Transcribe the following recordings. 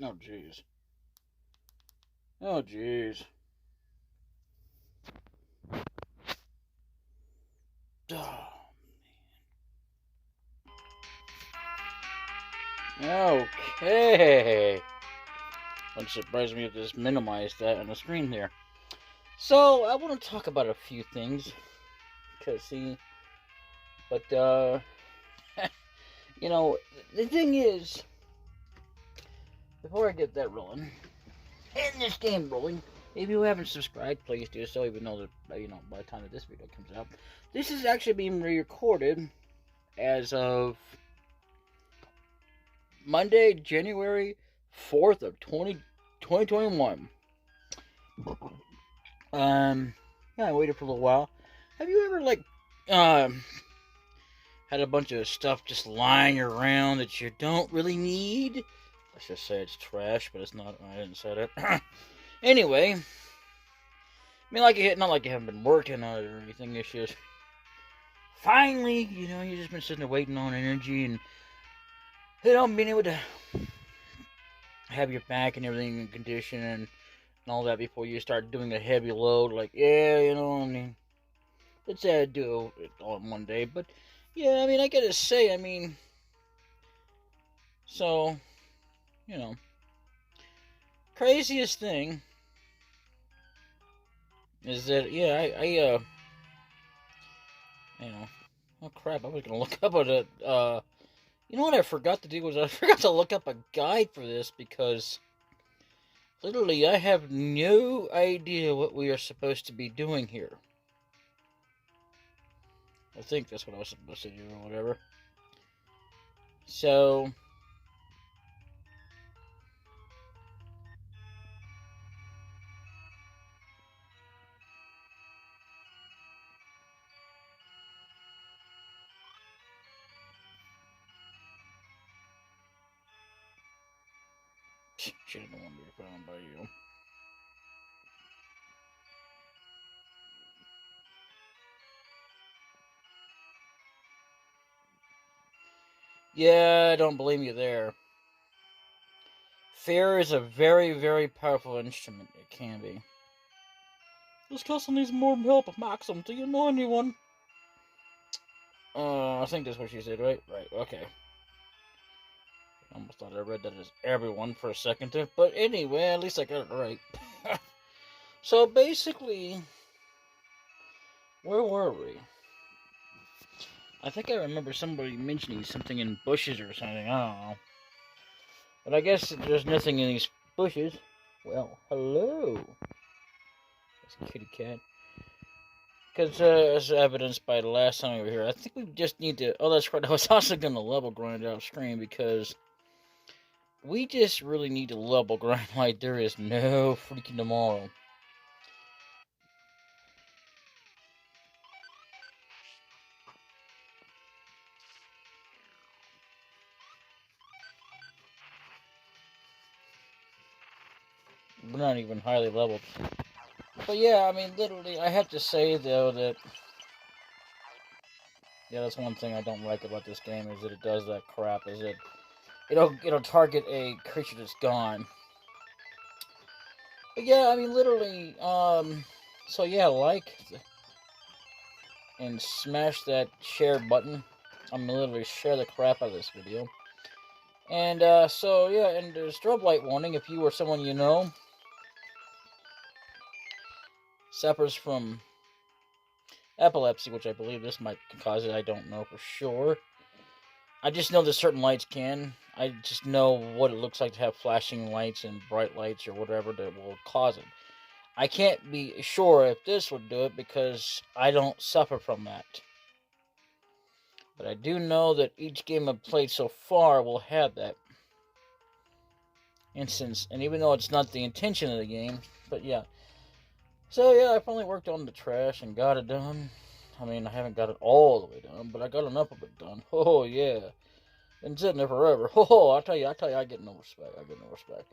Oh, jeez. Oh, jeez. Okay. Wouldn't surprise me if this minimized that on the screen here. So, I want to talk about a few things. Cause see, but you know, the thing is, before I get that rolling, and this game rolling, if you haven't subscribed, please do so. Even though that by the time that this video comes out, this is actually being re-recorded as of Monday, January 4th of 2021. Yeah, I waited for a little while. Have you ever um had a bunch of stuff just lying around that you don't really need? Let's just say it's trash, but it's not. I didn't say that. Anyway, I mean, not like you haven't been working on it or anything. It's just finally, you just been sitting there waiting on energy and being able to have your back and everything in condition and all that before you start doing a heavy load. Like, yeah, I mean, let's say I do it all in one day, but yeah, I mean, I gotta say, I mean, so, you know, craziest thing is that, yeah, oh crap, I was gonna look up you know what I forgot to do was I forgot to look up a guide for this because literally I have no idea what we are supposed to be doing here. I think that's what I was supposed to do or whatever. So, should have known we were found by you. Yeah, don't blame you there. Fear is a very, very powerful instrument. It can be. This cousin needs more help, Maxim. Do you know anyone? I think that's what she said, right? Right, okay. I almost thought I read that as everyone for a second there. But anyway, at least I got it right. So basically, where were we? I think I remember somebody mentioning something in bushes or something. I don't know. But I guess there's nothing in these bushes. Well, hello. That's kitty cat. Because as evidenced by the last time we were here, I think we just need to. Oh, that's right. I was also going to level grind off screen because we just really need to level grind like there is no freaking tomorrow. We're not even highly leveled. But yeah, I mean, literally, I have to say though that yeah, that's one thing I don't like about this game is that it does that crap. Is it it'll target a creature that's gone. But yeah, I mean, literally, so yeah, like and smash that share button. I'm gonna literally share the crap out of this video. And so yeah, and there's strobe light warning if you or someone you know suffers from epilepsy, which I believe this might cause it. I don't know for sure. I just know that certain lights can. I just know what it looks like to have flashing lights and bright lights or whatever that will cause it. I can't be sure if this would do it because I don't suffer from that. But I do know that each game I've played so far will have that instance. And even though it's not the intention of the game, but yeah. So yeah, I finally worked on the trash and got it done. I mean, I haven't got it all the way done, but I got enough of it done. Oh yeah. Been sitting there forever. Oh, I tell you, I get no respect. I get no respect.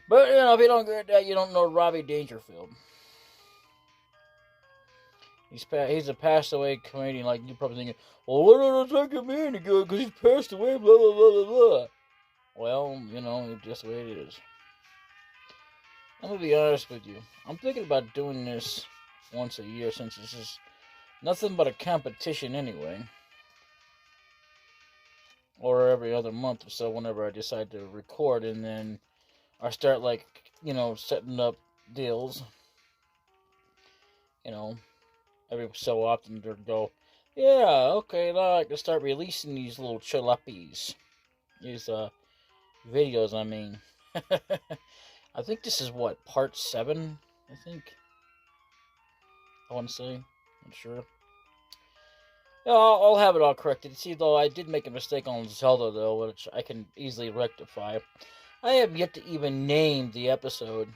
But if you don't get that, you don't know Robbie Dangerfield. He's a passed away comedian. Like you probably thinking, well, we're not attacking me any good because he's passed away. Blah blah blah blah blah. well, just the way it is. I'm gonna be honest with you. I'm thinking about doing this once a year since this is nothing but a competition anyway. Or every other month or so whenever I decide to record, and then I start, like, setting up deals, you know, every so often to go, yeah, okay, now I can start releasing these little chalapies. These, videos, I mean. I think this is, what, part 7, I think? I want to say. I'm sure. Yeah, I'll have it all corrected. See, though, I did make a mistake on Zelda, though, which I can easily rectify. I have yet to even name the episode.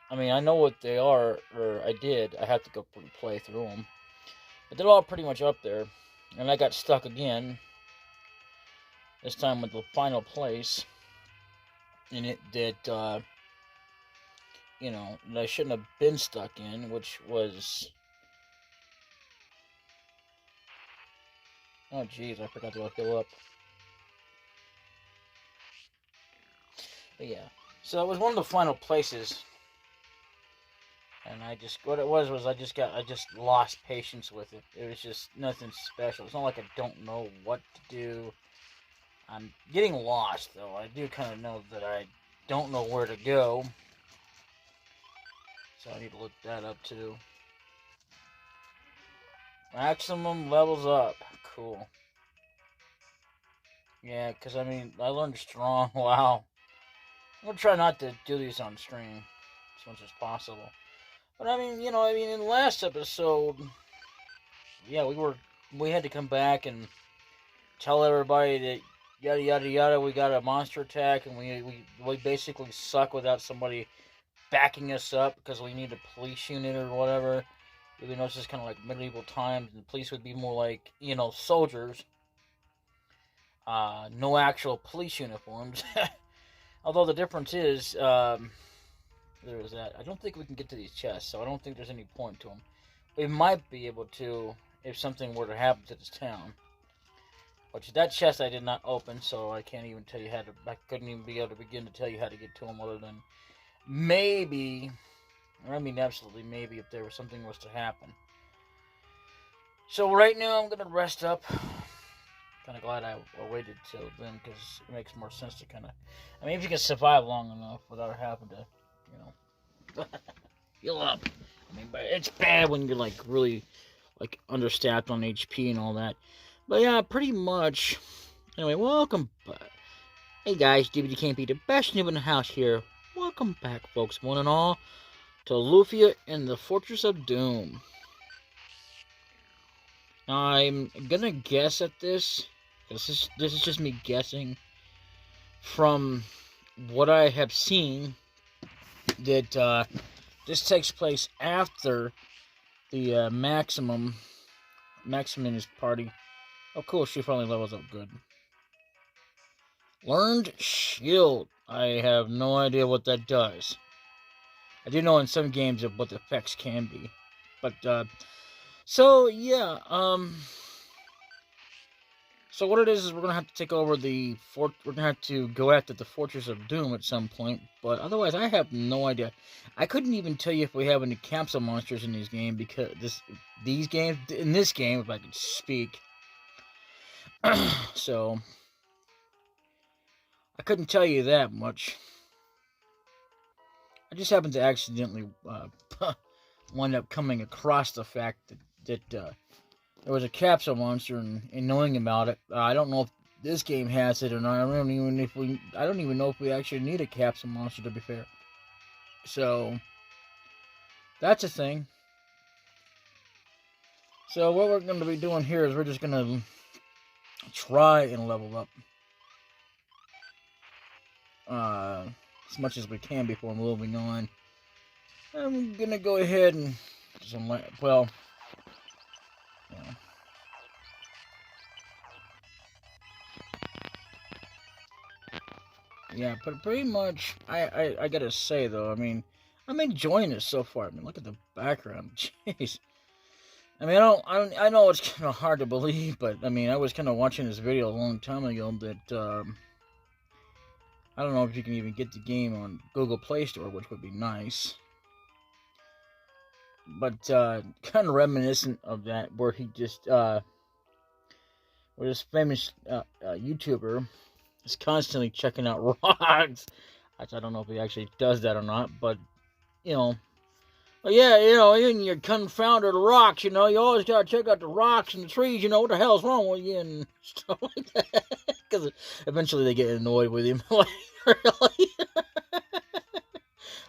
I mean, I know what they are, or I did. I have to go play through them. But they're all pretty much up there. And I got stuck again. This time with the final place. In it that, that I shouldn't have been stuck in, which was... Oh, jeez, I forgot to look it up. But yeah. So it was one of the final places. And what it was I just lost patience with it. It was just nothing special. It's not like I don't know what to do. I'm getting lost, though. I do kind of know that I don't know where to go. So I need to look that up, too. Maximum levels up. Cool. Yeah, because, I mean, I learned strong. Wow. I'm going to try not to do these on stream as much as possible. But, I mean, in the last episode, yeah, we had to come back and tell everybody that yada yada yada, we got a monster attack, and we basically suck without somebody backing us up because we need a police unit or whatever. Even though it's just kind of like medieval times, and the police would be more like, soldiers. No actual police uniforms. Although the difference is, there was that. I don't think we can get to these chests, so I don't think there's any point to them. We might be able to if something were to happen to this town. Which, that chest I did not open, so I can't even tell you how to... I couldn't even be able to begin to tell you how to get to them other than maybe... Or I mean, absolutely maybe if there was something was to happen. So right now I'm going to rest up. Kind of glad I waited till then, because it makes more sense to kind of... I mean, if you can survive long enough without having to, heal up. I mean, but it's bad when you're, like, really, like, understaffed on HP and all that. But yeah, pretty much. Anyway, welcome back. Hey guys, DbdKmp, the best noob in the house here. Welcome back, folks, one and all, to Lufia and the Fortress of Doom. I'm gonna guess at this, because this is just me guessing from what I have seen, that this takes place after the Maximum and his party. Oh, cool, she finally levels up good. Learned Shield. I have no idea what that does. I do know in some games of what the effects can be. But, so, yeah, so what it is we're going to have to take over we're going to have to go after the Fortress of Doom at some point, but otherwise I have no idea. I couldn't even tell you if we have any capsule monsters in this game, because in this game, if I could speak, so, I couldn't tell you that much. I just happened to accidentally wind up coming across the fact that there was a capsule monster and knowing about it. I don't know if this game has it or not. I don't even know if we actually need a capsule monster, to be fair. So that's a thing. So what we're going to be doing here is we're just going to try and level up as much as we can before moving on. I'm going to go ahead and yeah, but pretty much, I gotta say, though, I mean, I'm enjoying this so far. I mean, look at the background. Jeez. I mean, I know it's kind of hard to believe, but, I mean, I was kind of watching this video a long time ago that, I don't know if you can even get the game on Google Play Store, which would be nice. But kind of reminiscent of that, where he just, where this famous YouTuber is constantly checking out rocks. I don't know if he actually does that or not, but you know, but yeah, in your confounded rocks, you always gotta check out the rocks and the trees. What the hell's wrong with you and stuff like that. Because eventually they get annoyed with him. Like, really?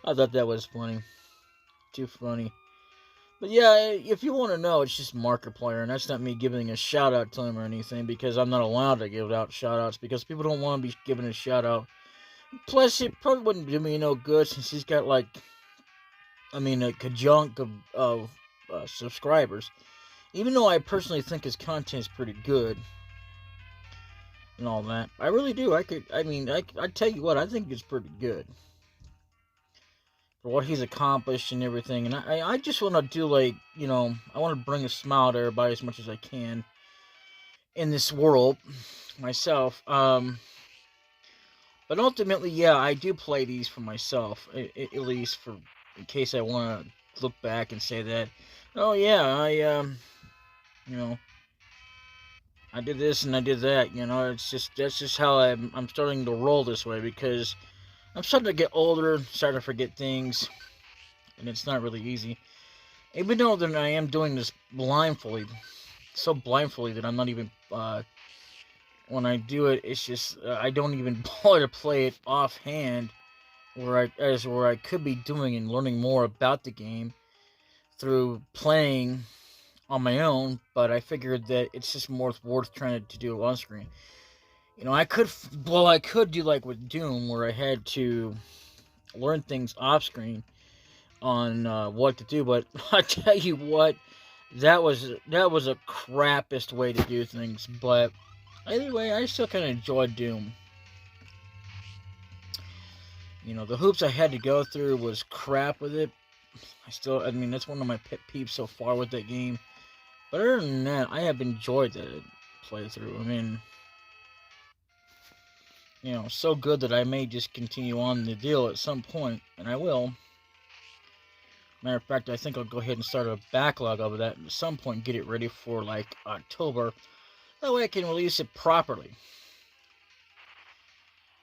I thought that was funny. Too funny. But yeah, if you want to know, it's just Markiplier, and that's not me giving a shout out to him or anything, because I'm not allowed to give out shout outs because people don't want to be given a shout out. Plus, it probably wouldn't do me no good since he's got a conjunct of subscribers. Even though I personally think his content is pretty good and all that, I really do. I tell you what, I think it's pretty good for what he's accomplished and everything. And I just want to do I want to bring a smile to everybody as much as I can in this world myself. But ultimately, yeah, I do play these for myself, at least in case I want to look back and say that, oh yeah, I did this and I did that. That's just how I'm starting to roll this way, because I'm starting to get older, starting to forget things, and it's not really easy. Even though that I am doing this blindfoldly, so blindfoldly that I'm not even when I do it, it's just I don't even bother to play it offhand, where I could be doing and learning more about the game through playing on my own. But I figured that it's just more worth trying to do on screen. I could do like with Doom, where I had to learn things off screen on what to do. But I tell you what, that was a crappiest way to do things. But anyway, I still kind of enjoyed Doom. The hoops I had to go through was crap with it. That's one of my pet peeves so far with that game. But other than that, I have enjoyed that playthrough. So good that I may just continue on the deal at some point, and I will. Matter of fact, I think I'll go ahead and start a backlog of that at some point, get it ready for like October. That way I can release it properly.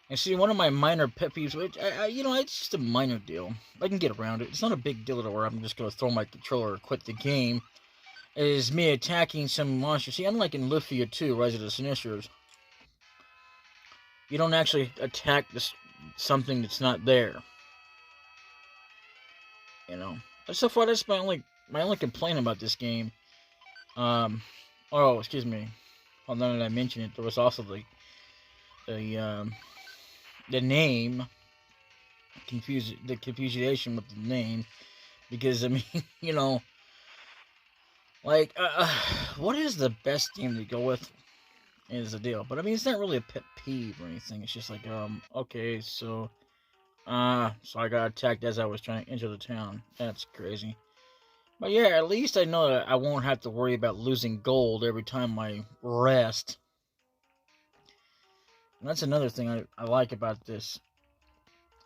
And see, one of my minor pet peeves, which it's just a minor deal. I can get around it. It's not a big deal to where I'm just going to throw my controller or quit the game. Is me attacking some monsters. See, unlike in Lufia 2, Rise of the Sinisters, you don't actually attack something that's not there. But so far, that's my only complaint about this game. Excuse me. Well, now that I mention it, there was also the name, the confusion with the name, because what is the best name to go with is the deal. But it's not really a pet peeve or anything. It's just like, okay, so I got attacked as I was trying to enter the town. That's crazy. But yeah, at least I know that I won't have to worry about losing gold every time I rest. And that's another thing I like about this.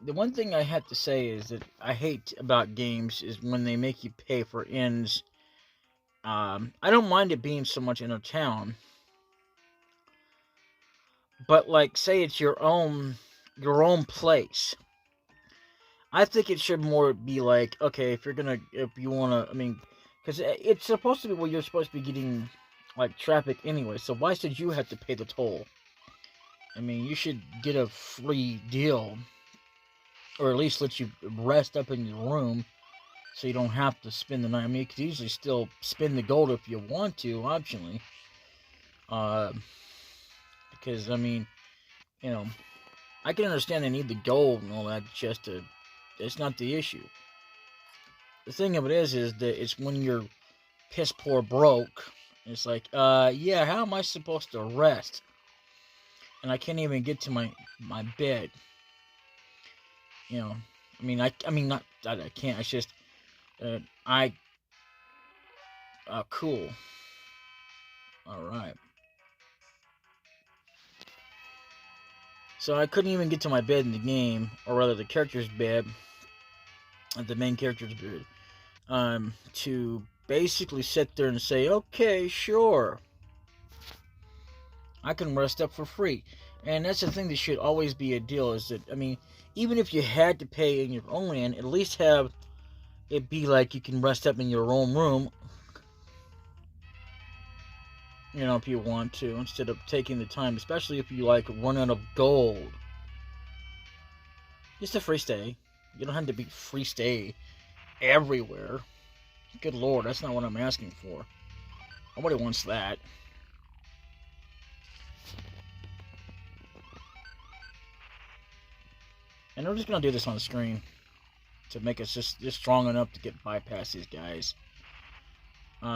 The one thing I have to say is that I hate about games is when they make you pay for inns. I don't mind it being so much in a town, but say it's your own place. I think it should more be like, okay, if you wanna, because it's supposed to be where you're supposed to be getting traffic anyway. So why should you have to pay the toll? You should get a free deal, or at least let you rest up in your room, so you don't have to spend the night. You could usually still spend the gold if you want to, optionally. Because I can understand they need the gold and all that just to. It's not the issue. The thing of it is that it's when you're piss poor broke. It's like, yeah, how am I supposed to rest? And I can't even get to my bed. Not that I can't. It's just, cool. All right. So I couldn't even get to my bed in the game, or rather the character's bed, the main character's bed, to basically sit there and say, okay, sure, I can rest up for free. And that's the thing that should always be a deal, is that, I mean, even if you had to pay in your own land, at least have it be like you can rest up in your own room, you know, if you want to, instead of taking the time, especially if you, like, run out of gold. Just a free stay. You don't have to be free stay everywhere. Good lord, that's not what I'm asking for. Nobody wants that. And we're just gonna do this on the screen to make us just strong enough to get bypast these guys,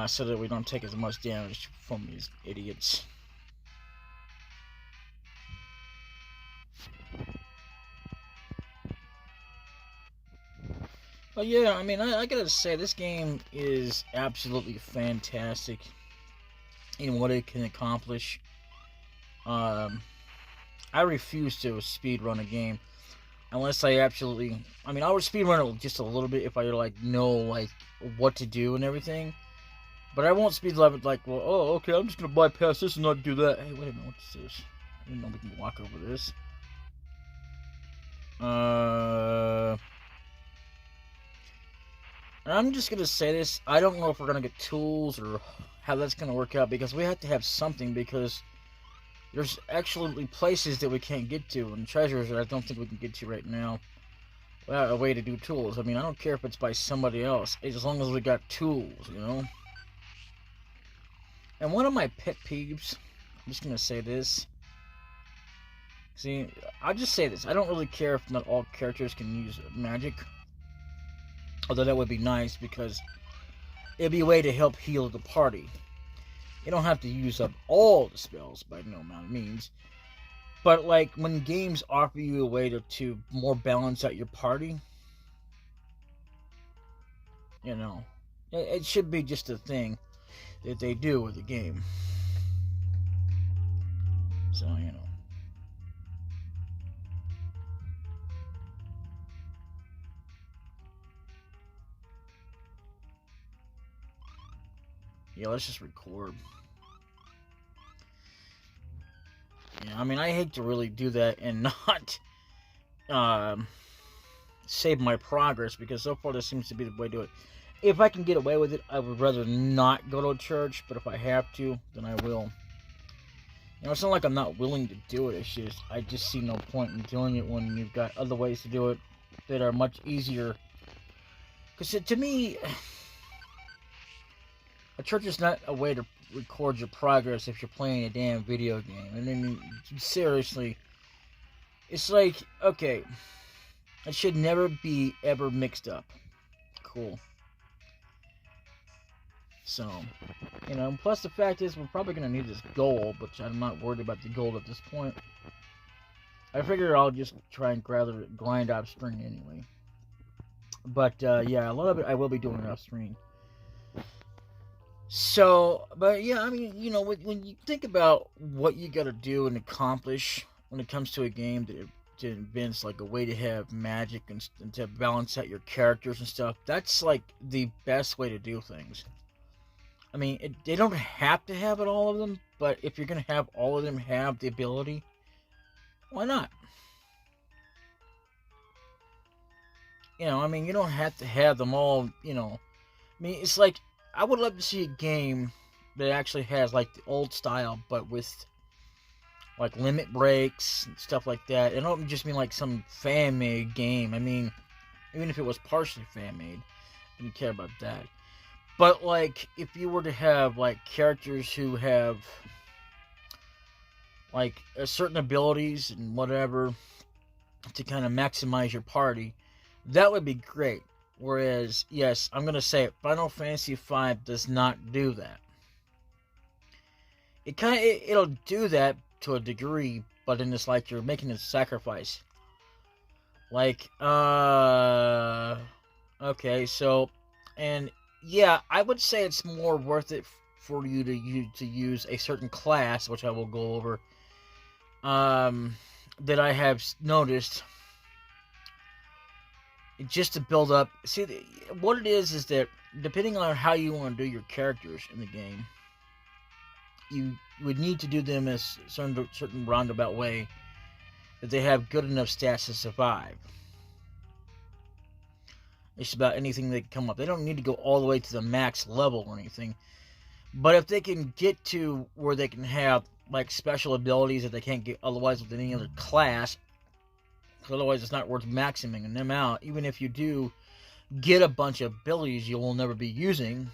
so that we don't take as much damage from these idiots. But yeah, I mean, I gotta say, this game is absolutely fantastic in what it can accomplish. I refuse to speedrun a game unless I absolutely... I mean, I would speedrun it just a little bit if I, like, know, like, what to do and everything. But I won't speedrun it like, well, oh, okay, I'm just gonna bypass this and not do that. Hey, wait a minute, what's this? I didn't know we can walk over this. I'm just gonna say this. I don't know if we're gonna get tools or how that's gonna work out, because we have to have something, because there's actually places that we can't get to and treasures that I don't think we can get to right now without a way to do tools. I mean, I don't care if it's by somebody else, as long as we got tools, you know? And one of my pet peeves, I'm just gonna say this. See, I'll just say this. I don't really care if not all characters can use magic. Although that would be nice, because it'd be a way to help heal the party. You don't have to use up all the spells by no amount of means. But, like, when games offer you a way to more balance out your party, you know, it should be just a thing that they do with the game. So, you know. Yeah, let's just record. Yeah, I mean, I hate to really do that and not save my progress, because so far this seems to be the way to do it. If I can get away with it, I would rather not go to church, but if I have to, then I will. You know, it's not like I'm not willing to do it, it's just, I just see no point in doing it when you've got other ways to do it that are much easier. Because to me, a church is not a way to record your progress if you're playing a damn video game. I mean, seriously, it's like, okay, it should never be ever mixed up. Cool. So, you know, plus the fact is we're probably going to need this gold, which I'm not worried about the gold at this point. I figure I'll just try and grind off screen anyway. But, yeah, a lot of it I will be doing off screen. So, but yeah, I mean, you know, when you think about what you got to do and accomplish when it comes to a game to invent like a way to have magic and to balance out your characters and stuff, that's like the best way to do things. I mean, they don't have to have it, all of them, but if you're going to have all of them have the ability, why not? You know, I mean, you don't have to have them all, you know. I mean, it's like, I would love to see a game that actually has, like, the old style, but with, like, limit breaks and stuff like that. I don't just mean, like, some fan-made game. I mean, even if it was partially fan-made, I didn't care about that. But, like, if you were to have, like, characters who have, like, certain abilities and whatever to kind of maximize your party, that would be great. Whereas, yes, I'm going to say it, Final Fantasy V does not do that. It'll do that to a degree, but then it's like you're making a sacrifice. Like, okay, so, and yeah, I would say it's more worth it for you to use a certain class, which I will go over, that I have noticed, just to build up. See, what it is that depending on how you want to do your characters in the game, you would need to do them in a certain roundabout way that they have good enough stats to survive. It's about anything that can come up. They don't need to go all the way to the max level or anything. But if they can get to where they can have like special abilities that they can't get otherwise with any other class, because otherwise it's not worth maximizing them out. Even if you do get a bunch of abilities you will never be using,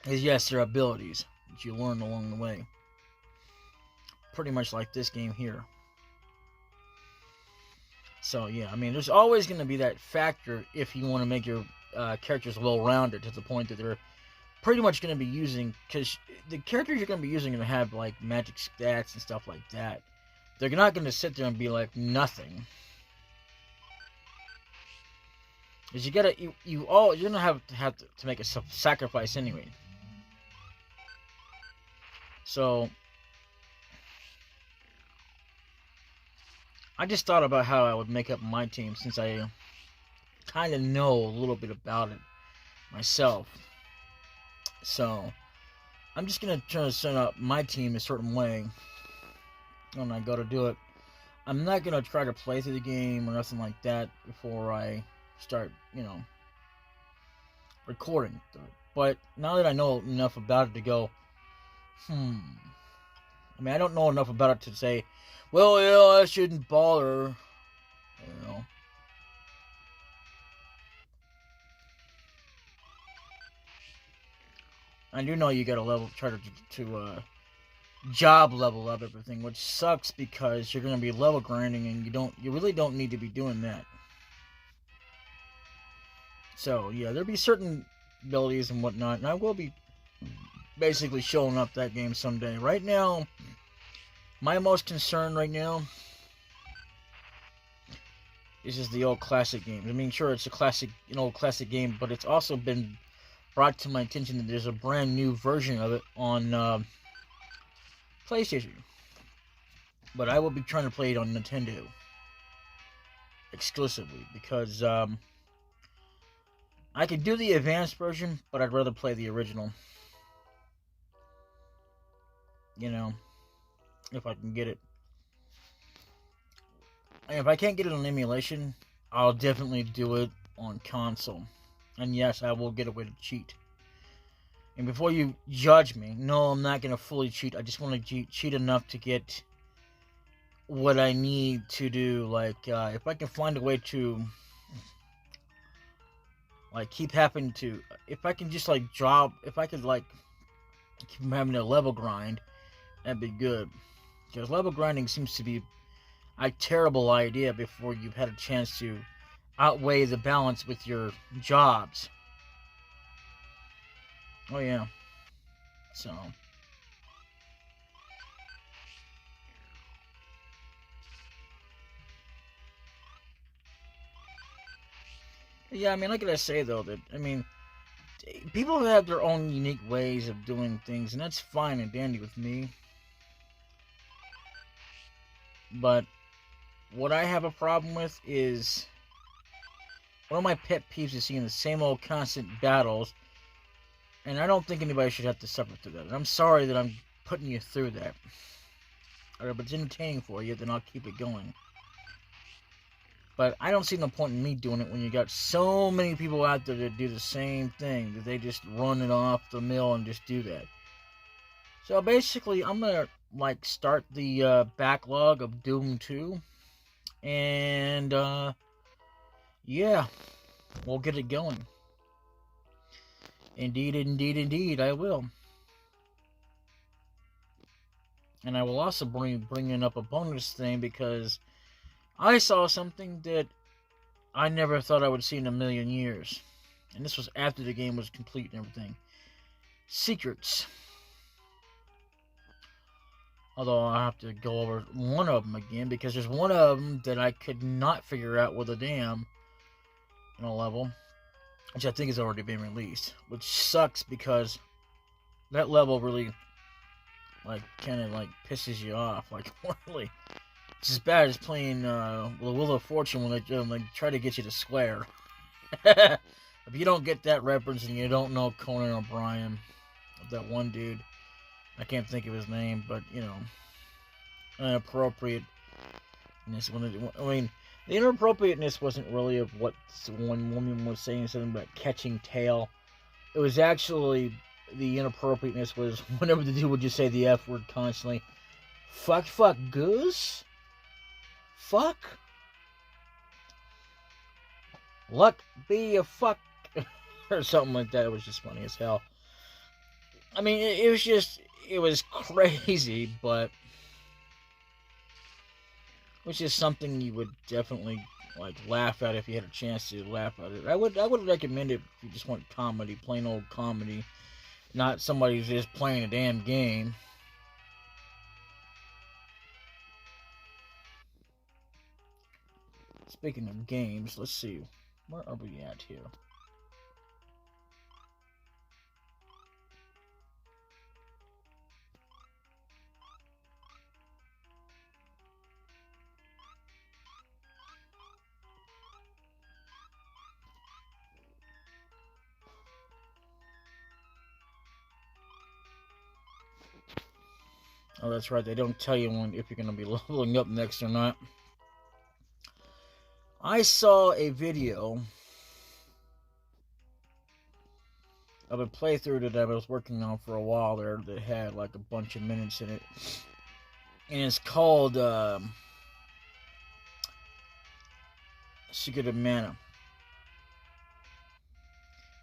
is yes, they're abilities that you learn along the way. Pretty much like this game here. So yeah, I mean, there's always going to be that factor if you want to make your characters well-rounded to the point that they're pretty much going to be using, because the characters you're going to be using are going to have like magic stats and stuff like that. They're not going to sit there and be like nothing. Because you're going to have to make a sacrifice anyway. So I just thought about how I would make up my team, since I kind of know a little bit about it myself. So I'm just going to try to set up my team a certain way when I go to do it. I'm not going to try to play through the game or nothing like that before I start, recording. But now that I know enough about it to go, I mean, I don't know enough about it to say, well, yeah, I shouldn't bother, I do know you gotta try to job level up everything, which sucks because you're gonna be level grinding and you really don't need to be doing that. So yeah, there'll be certain abilities and whatnot, and I will be basically showing up that game someday. Right now, my most concern right now is just the old classic games. I mean, sure, it's an old classic game, but it's also been brought to my attention that there's a brand new version of it on PlayStation. But I will be trying to play it on Nintendo exclusively, because I could do the advanced version, but I'd rather play the original. If I can get it. And if I can't get it on emulation, I'll definitely do it on console. And yes, I will get a way to cheat. And before you judge me, no, I'm not going to fully cheat. I just want to cheat enough to get what I need to do. Like, if I can find a way to, like, keep having to, if I can just, like, if I could, like, keep having a level grind, that'd be good. Because level grinding seems to be a terrible idea before you've had a chance to outweigh the balance with your jobs. Oh yeah. So yeah, I mean, like I say though, that people have their own unique ways of doing things, and that's fine and dandy with me. But what I have a problem with is, one of my pet peeves is seeing the same old constant battles, and I don't think anybody should have to suffer through that. And I'm sorry that I'm putting you through that. Or if it's entertaining for you, then I'll keep it going. But I don't see no point in me doing it when you got so many people out there that do the same thing, that they just run it off the mill and just do that. So basically, I'm gonna start the backlog of Doom 2, and yeah, we'll get it going. Indeed, I will. And I will also bring in up a bonus thing, because I saw something that I never thought I would see in a million years. And this was after the game was complete and everything. Secrets. Although I'll have to go over one of them again, because there's one of them that I could not figure out with a damn level, which I think has already been released, which sucks, because that level really kind of pisses you off, really. It's as bad as playing the Wheel of Fortune when they try to get you to swear. If you don't get that reference and you don't know Conan O'Brien, that one dude, I can't think of his name, but you know, inappropriateness. The inappropriateness wasn't really of what one woman was saying something about catching tail. It was actually the inappropriateness was whenever the dude would just say the F word constantly. Fuck, goose. Fuck. Luck be a fuck. Or something like that. It was just funny as hell. I mean, it was crazy, but it was just something you would definitely like laugh at if you had a chance to laugh at it. I would recommend it if you just want comedy, plain old comedy, not somebody who's just playing a damn game. Speaking of games, let's see. Where are we at here? Oh, that's right. They don't tell you if you're going to be leveling up next or not. I saw a video of a playthrough that I was working on for a while there that had like a bunch of minutes in it. And it's called Secret of Mana.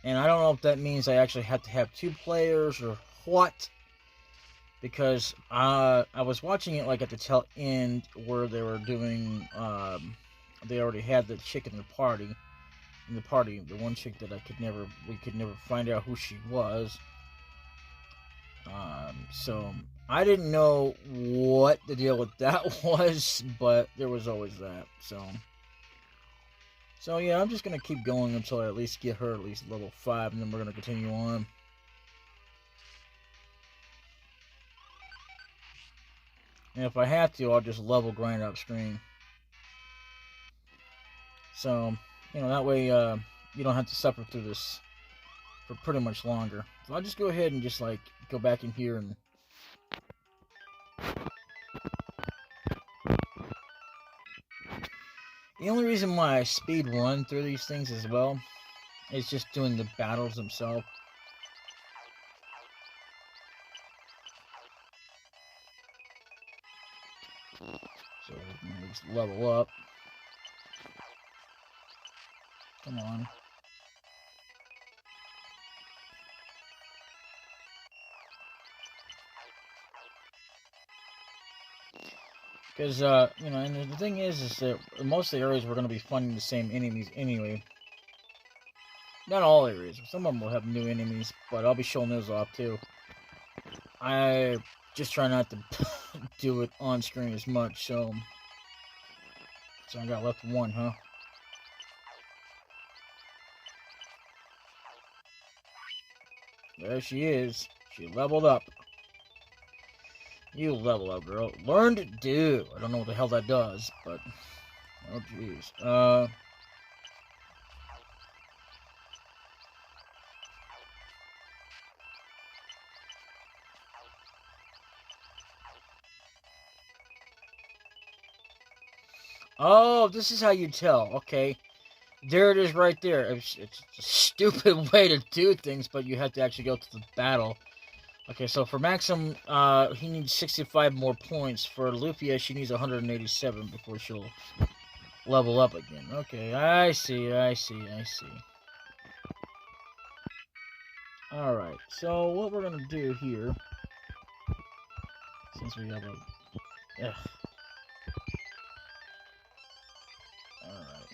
And I don't know if that means I actually have to have 2 players or what. Because I was watching it like at the tail end where they were doing, they already had the chick in the party, the one chick that we could never find out who she was. So I didn't know what the deal with that was, but there was always that. So yeah, I'm just gonna keep going until I at least get her at least level 5, and then we're gonna continue on. And if I have to, I'll just level grind upstream. So, you know, that way you don't have to suffer through this for pretty much longer. So I'll just go ahead and just like go back in here and the only reason why I speed run through these things as well is just doing the battles themselves. So we can just level up. Come on. Because, you know, and the thing is that most of the areas we're going to be finding the same enemies anyway. Not all areas. Some of them will have new enemies, but I'll be showing those off too. I just try not to do it on screen as much, so I got left 1, huh? There she is. She leveled up. You level up, girl. Learn to do. I don't know what the hell that does, but oh jeez. Oh, this is how you tell. Okay. There it is right there. It's a stupid way to do things, but you have to actually go to the battle. Okay, so for Maxim, he needs 65 more points. For Lufia, she needs 187 before she'll level up again. Okay, I see. Alright, so what we're gonna do here, since we have a... Ugh. Alright.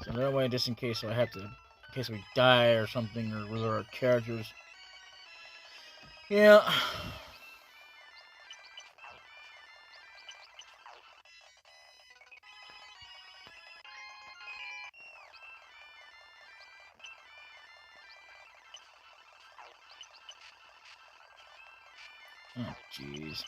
So that way, just in case in case we die or something, or with our characters. Yeah. Oh, jeez.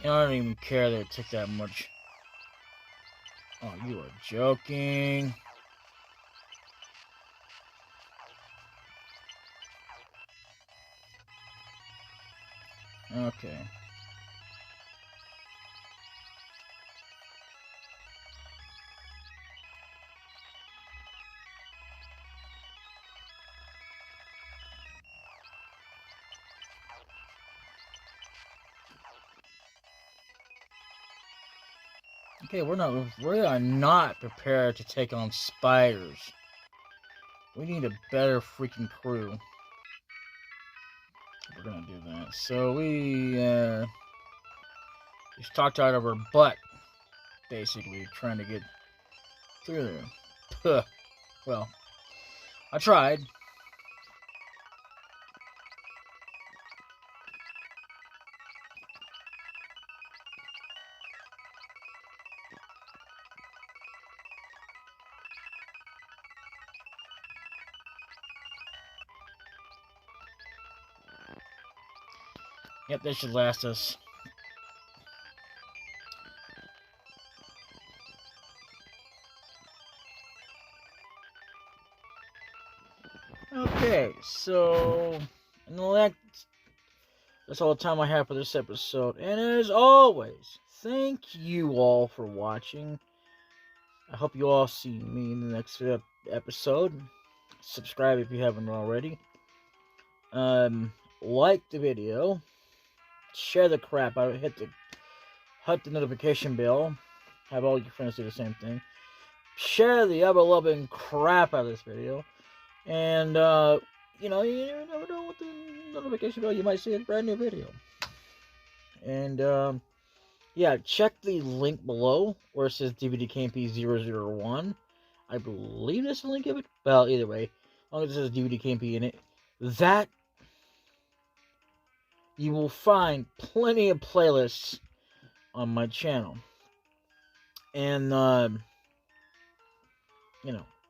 I don't even care that it took that much. Oh, you are joking. Okay. Okay, we are not prepared to take on spiders. We need a better freaking crew. We're gonna do that. So we just talked out of our butt, basically, trying to get through there. Well, I tried. Yep, they should last us. Okay, so that's all the time I have for this episode. And as always, thank you all for watching. I hope you all see me in the next episode. Subscribe if you haven't already. Like the video. Share the crap out. Hit the notification bell. Have all your friends do the same thing. Share the ever-loving crap out of this video. And, you never know what the notification bell, you might see a brand new video. And, yeah, check the link below where it says DbdKmp001. I believe that's the link of it. Well, either way, as long as it says DbdKmp in it, that you will find plenty of playlists on my channel. And, I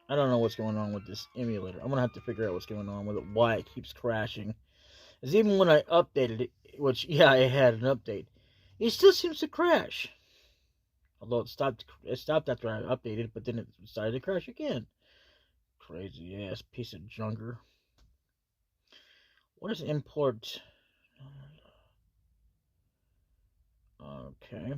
don't know what's going on with this emulator. I'm going to have to figure out what's going on with it, why it keeps crashing. Because even when I updated it, which, yeah, I had an update, it still seems to crash. Although it stopped after I updated, but then it decided to crash again. Crazy ass piece of junker. What is import? Okay.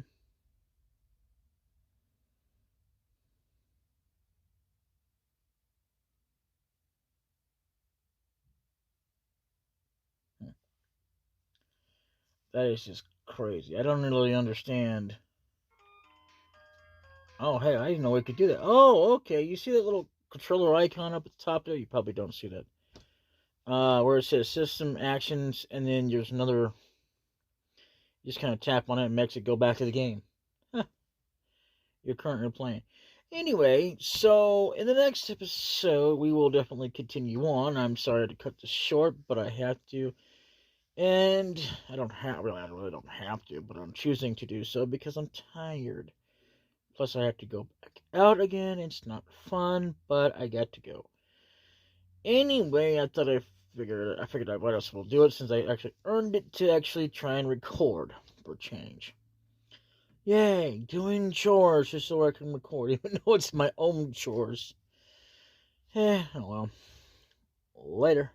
That is just crazy. I don't really understand. Oh, hey, I didn't know we could do that. Oh, okay. You see that little controller icon up at the top there? You probably don't see that. Where it says System Actions, and then there's another. You just kind of tap on it and makes it go back to the game. Huh. You're currently playing. Anyway, so in the next episode, we will definitely continue on. I'm sorry to cut this short, but I have to. And I really don't have to, but I'm choosing to do so because I'm tired. Plus, I have to go back out again. It's not fun, but I got to go. Anyway, I figured I might as well do it since I actually earned it to actually try and record for change. Yay, doing chores just so I can record, even though it's my own chores. Oh well. Later.